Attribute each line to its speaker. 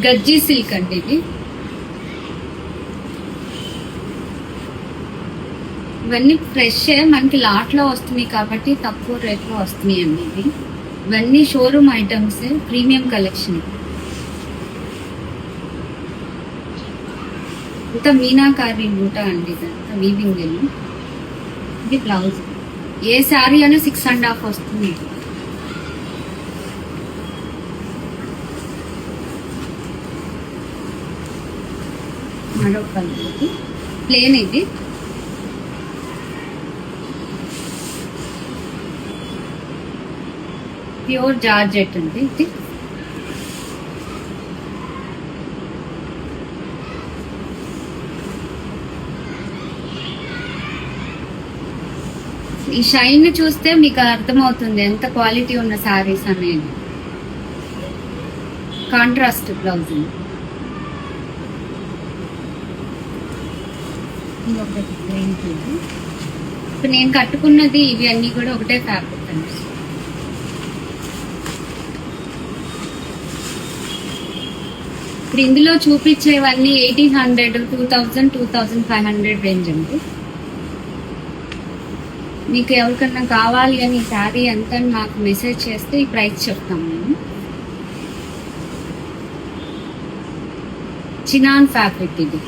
Speaker 1: గజ్జి సిల్క్ అండి ఇది. ఇవన్నీ ఫ్రెష్ మనకి లాట్ లో వస్తున్నాయి కాబట్టి తక్కువ రేట్ లో వస్తున్నాయి అండి ఇవి. ఇవన్నీ షోరూమ్ ఐటమ్స్, ప్రీమియం కలెక్షన్. ఇంత మీనాకారి బూట అండి, ఇదంతా వీవింగ్. ఇది బ్లౌజ్. ఏ శారీ అయినా 6.5 వస్తుంది. మరో కలర్ ప్లేన్, ఇది ప్యూర్ జార్జెట్ అండి. ఇది ఈ షైన్ చూస్తే మీకు అర్థమవుతుంది ఎంత క్వాలిటీ ఉన్న శారీస్ అనేది. Contrast blouse. ఇప్పుడు నేను కట్టుకున్నది ఇవి అన్ని కూడా ఒకటే ఫ్యాబ్రిక్ అండి. ఇప్పుడు ఇందులో చూపించేవన్నీ 1800, 2000, 2500 రేంజ్ అండి. మీకు ఎవరికన్నా కావాలి అని ఈ శారీ ఎంత నాకు మెసేజ్ చేస్తే ఈ ప్రైస్ చెప్తాం నేను. చినాన్ ఫ్యాబ్రిక్ ఇది.